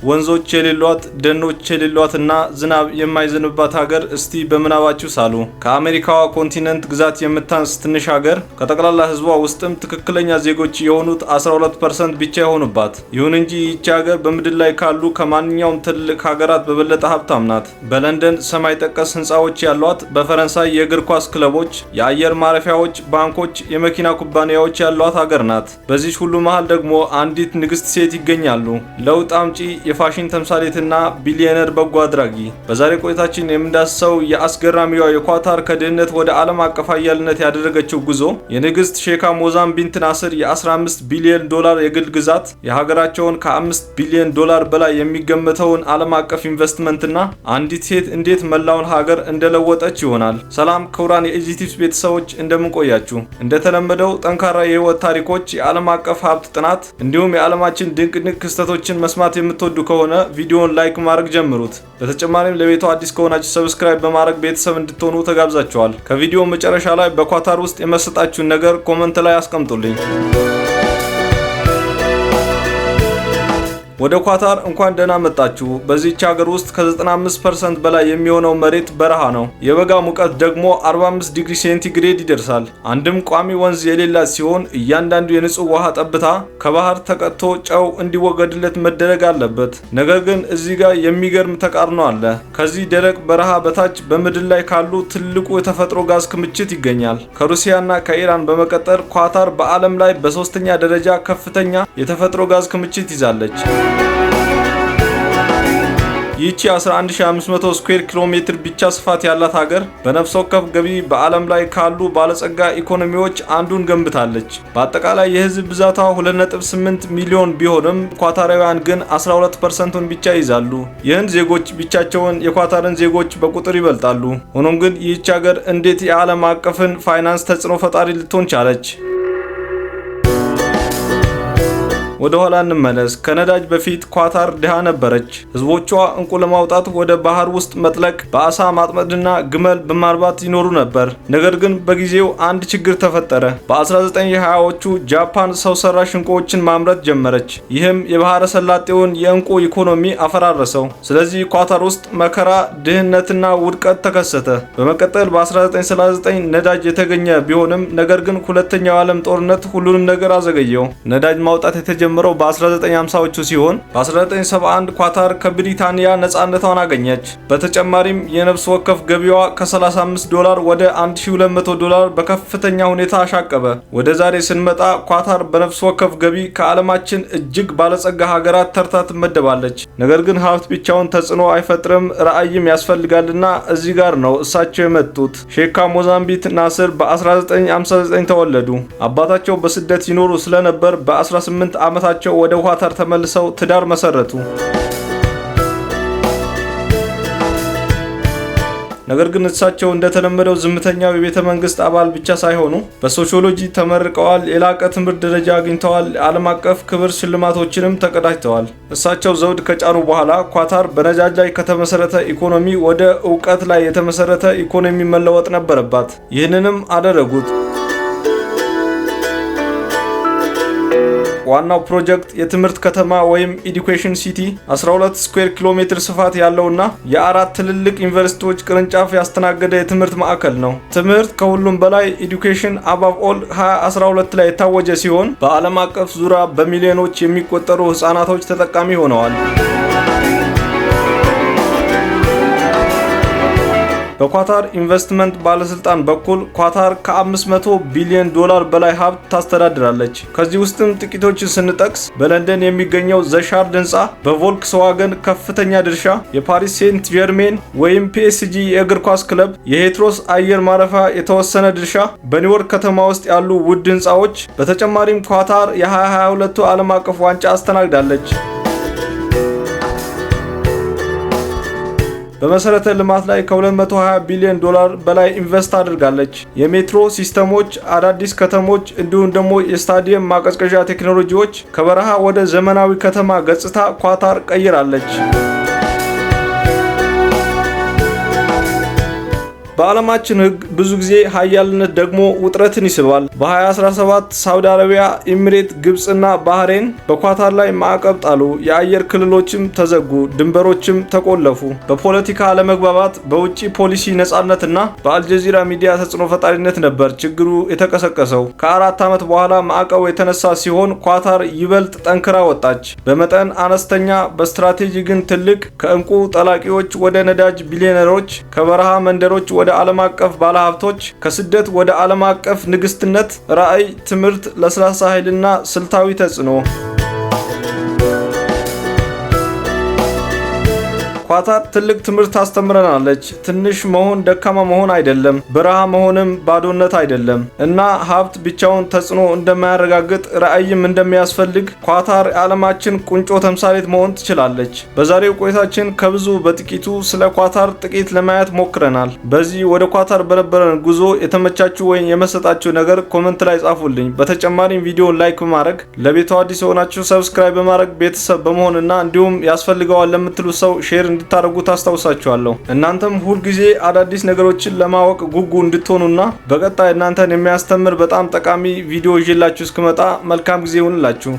ወንዞች የሌሏት፣ ደኖች የሌሏትና ዝናብ የማይዘንባት ሀገር እስቲ በምናባችሁ ሳሉ። ከአሜሪካዋ ኮንቲነንት ግዛት የምታንስ ትንሽ ሀገር ከጠቅላላ ህዝቧ ውስጥም ትክክለኛ ዜጎች የሆኑት 12% ብቻ የሆኑባት። ይሁን እንጂ ይህች ሀገር በምድር ላይ ካሉ ከማንኛውም ትልቅ ሀገራት በበለጠ ሀብታም ናት። በለንደን ሰማይ ጠቀስ ህንፃዎች ያሏት፣ በፈረንሳይ የእግር ኳስ ክለቦች፣ የአየር ማረፊያዎች፣ ባንኮች፣ የመኪና ኩባንያዎች ያሏት ሀገር ናት። በዚህ ሁሉ መሃል ደግሞ አንዲት ንግስት ሴት ይገኛሉ። ለውጥ አምጪ፣ የፋሽን ተምሳሌትና ቢሊዮነር በጎ አድራጊ። በዛሬ ቆይታችን የምንዳስሰው የአስገራሚዋ የኳታር ከድህነት ወደ ዓለም አቀፍ ኃያልነት ያደረገችው ጉዞ፣ የንግስት ሼካ ሞዛም ቢንት ናስር የ15 ቢሊዮን ዶላር የግል ግዛት፣ የሀገራቸውን ከ5 ቢሊዮን ዶላር በላይ የሚገመተውን ዓለም አቀፍ ኢንቨስትመንትና አንዲት ሴት እንዴት መላውን ሀገር እንደለወጠች ይሆናል። ሰላም ክቡራን የኢዚቲቭስ ቤተሰቦች እንደምን ቆያችሁ? እንደተለመደው ጠንካራ የህይወት ታሪኮች፣ የዓለም አቀፍ ሀብት ጥናት እንዲሁም የዓለማችን ድንቅ ክስተቶችን መስማት የምትወዱ ከሆነ ቪዲዮውን ላይክ ማድረግ ጀምሩት። በተጨማሪም ለቤቱ አዲስ ከሆናችሁ ሰብስክራይብ በማድረግ ቤተሰብ እንድትሆኑ ተጋብዛችኋል። ከቪዲዮ መጨረሻ ላይ በኳታር ውስጥ የመሰጣችሁን ነገር ኮመንት ላይ አስቀምጡልኝ። ወደ ኳታር እንኳን ደህና መጣችሁ። በዚህች ሀገር ውስጥ ከ95% በላይ የሚሆነው መሬት በረሃ ነው። የበጋ ሙቀት ደግሞ 45 ዲግሪ ሴንቲግሬድ ይደርሳል። አንድም ቋሚ ወንዝ የሌላት ሲሆን እያንዳንዱ የንጹህ ውሃ ጠብታ ከባህር ተቀድቶ ጨው እንዲወገድለት መደረግ አለበት። ነገር ግን እዚህ ጋር የሚገርም ተቃርኖ አለ። ከዚህ ደረቅ በረሃ በታች በምድር ላይ ካሉ ትልቁ የተፈጥሮ ጋዝ ክምችት ይገኛል። ከሩሲያና ከኢራን በመቀጠል ኳታር በዓለም ላይ በሶስተኛ ደረጃ ከፍተኛ የተፈጥሮ ጋዝ ክምችት ይዛለች። ይህቺ 11500 ስኩዌር ኪሎ ሜትር ብቻ ስፋት ያላት ሀገር በነፍስ ወከፍ ገቢ በዓለም ላይ ካሉ ባለጸጋ ኢኮኖሚዎች አንዱን ገንብታለች። በአጠቃላይ የህዝብ ብዛቷ 2.8 ሚሊዮን ቢሆንም ኳታራውያን ግን 12%ን ብቻ ይዛሉ። ይህን ዜጎች ብቻቸውን የኳታርን ዜጎች በቁጥር ይበልጣሉ። ሆኖም ግን ይህች ሀገር እንዴት የዓለም አቀፍን ፋይናንስ ተጽዕኖ ፈጣሪ ልትሆን ቻለች? ወደ ኋላ እንመለስ። ከነዳጅ በፊት ኳታር ድሃ ነበረች። ህዝቦቿ እንቁ ለማውጣት ወደ ባህር ውስጥ መጥለቅ፣ በአሳ ማጥመድና ግመል በማርባት ይኖሩ ነበር። ነገር ግን በጊዜው አንድ ችግር ተፈጠረ። በ1920ዎቹ ጃፓን ሰው ሰራሽ እንቁዎችን ማምረት ጀመረች። ይህም የባህረ ሰላጤውን የእንቁ ኢኮኖሚ አፈራረሰው። ስለዚህ ኳታር ውስጥ መከራ፣ ድህነትና ውድቀት ተከሰተ። በመቀጠል በ1939 ነዳጅ የተገኘ ቢሆንም ነገር ግን ሁለተኛው የዓለም ጦርነት ሁሉንም ነገር አዘገየው። ነዳጅ ማውጣት የተጀመረው በ1950ዎቹ ሲሆን በ1971 ኳታር ከብሪታንያ ነፃነቷን አገኘች። በተጨማሪም የነፍስ ወከፍ ገቢዋ ከ35 ወደ 1200 በከፍተኛ ሁኔታ አሻቀበ። ወደ ዛሬ ስንመጣ ኳታር በነፍስ ወከፍ ገቢ ከዓለማችን እጅግ ባለጸጋ ሀገራት ተርታ ትመደባለች። ነገር ግን ሀብት ብቻውን ተጽዕኖ አይፈጥርም፣ ራዕይም ያስፈልጋልና እዚህ ጋር ነው እሳቸው የመጡት። ሼካ ሞዛም ቢንት ናስር በ1959 ተወለዱ። አባታቸው በስደት ይኖሩ ስለነበር በ18 ዓመታቸው ወደ ኳታር ተመልሰው ትዳር መሰረቱ። ነገር ግን እሳቸው እንደተለመደው ዝምተኛው የቤተ መንግስት አባል ብቻ ሳይሆኑ በሶሺዮሎጂ ተመርቀዋል፣ የላቀ ትምህርት ደረጃ አግኝተዋል፣ ዓለም አቀፍ ክብር ሽልማቶችንም ተቀዳጅተዋል። እሳቸው ዘውድ ከጫኑ በኋላ ኳታር በነዳጅ ላይ ከተመሰረተ ኢኮኖሚ ወደ እውቀት ላይ የተመሰረተ ኢኮኖሚ መለወጥ ነበረባት። ይህንንም አደረጉት። ዋናው ፕሮጀክት የትምህርት ከተማ ወይም ኤዱኬሽን ሲቲ 12 ስኩዌር ኪሎ ሜትር ስፋት ያለውና የአራት ትልልቅ ዩኒቨርሲቲዎች ቅርንጫፍ ያስተናገደ የትምህርት ማዕከል ነው። ትምህርት ከሁሉም በላይ ኤዱኬሽን አባቭ ኦል 2012 ላይ የታወጀ ሲሆን በዓለም አቀፍ ዙሪያ በሚሊዮኖች የሚቆጠሩ ህጻናቶች ተጠቃሚ ሆነዋል። በኳታር ኢንቨስትመንት ባለስልጣን በኩል ኳታር ከ500 ቢሊዮን ዶላር በላይ ሀብት ታስተዳድራለች። ከዚህ ውስጥም ጥቂቶችን ስንጠቅስ በለንደን የሚገኘው ዘሻርድ ህንፃ፣ በቮልክስዋገን ከፍተኛ ድርሻ፣ የፓሪስ ሴንት ጀርሜን ወይም ፒኤስጂ የእግር ኳስ ክለብ፣ የሄትሮስ አየር ማረፊያ የተወሰነ ድርሻ፣ በኒውዮርክ ከተማ ውስጥ ያሉ ውድ ህንፃዎች። በተጨማሪም ኳታር የ2022 ዓለም አቀፍ ዋንጫ አስተናግዳለች። በመሰረተ ልማት ላይ ከ220 ቢሊዮን ዶላር በላይ ኢንቨስት አድርጋለች። የሜትሮ ሲስተሞች፣ አዳዲስ ከተሞች እንዲሁም ደግሞ የስታዲየም ማቀዝቀዣ ቴክኖሎጂዎች ከበረሃ ወደ ዘመናዊ ከተማ ገጽታ ኳታር ቀይራለች። በዓለማችን ሕግ ብዙ ጊዜ ሀያልነት ደግሞ ውጥረትን ይስባል። በ2017 ሳውዲ አረቢያ፣ ኤሚሬት፣ ግብፅና ባህሬን በኳታር ላይ ማዕቀብ ጣሉ። የአየር ክልሎችም ተዘጉ፣ ድንበሮችም ተቆለፉ። በፖለቲካ አለመግባባት፣ በውጭ ፖሊሲ ነጻነትና በአልጀዚራ ሚዲያ ተጽዕኖ ፈጣሪነት ነበር ችግሩ የተቀሰቀሰው። ከ4 ዓመት በኋላ ማዕቀቡ የተነሳ ሲሆን ኳታር ይበልጥ ጠንክራ ወጣች። በመጠን አነስተኛ በስትራቴጂ ግን ትልቅ፣ ከእንቁ ጠላቂዎች ወደ ነዳጅ ቢሊዮነሮች፣ ከበረሃ መንደሮች ወደ ዓለም አቀፍ ባለሀብቶች፣ ከስደት ወደ ዓለም አቀፍ ንግስትነት፣ ራዕይ፣ ትምህርት፣ ለስላሳ ኃይልና ስልታዊ ተጽዕኖ። ኳታር ትልቅ ትምህርት ታስተምረናለች። ትንሽ መሆን ደካማ መሆን አይደለም፣ በረሃ መሆንም ባዶነት አይደለም እና ሀብት ብቻውን ተጽዕኖ እንደማያረጋግጥ ራዕይም እንደሚያስፈልግ ኳታር የዓለማችን ቁንጮ ተምሳሌት መሆን ትችላለች። በዛሬው ቆይታችን ከብዙ በጥቂቱ ስለ ኳታር ጥቂት ለማየት ሞክረናል። በዚህ ወደ ኳታር በነበረን ጉዞ የተመቻችሁ ወይም የመሰጣችሁ ነገር ኮመንት ላይ ጻፉልኝ። በተጨማሪም ቪዲዮን ላይክ በማድረግ ለቤቱ አዲስ የሆናችሁ ሰብስክራይብ በማድረግ ቤተሰብ በመሆንና እንዲሁም ያስፈልገዋል ለምትሉት ሰው ሼር እንድታደርጉ ታስታውሳችኋለሁ። እናንተም ሁል ጊዜ አዳዲስ ነገሮችን ለማወቅ ጉጉ እንድትሆኑና በቀጣይ እናንተን የሚያስተምር በጣም ጠቃሚ ቪዲዮ ይዤላችሁ እስክመጣ መልካም ጊዜ ይሁንላችሁ።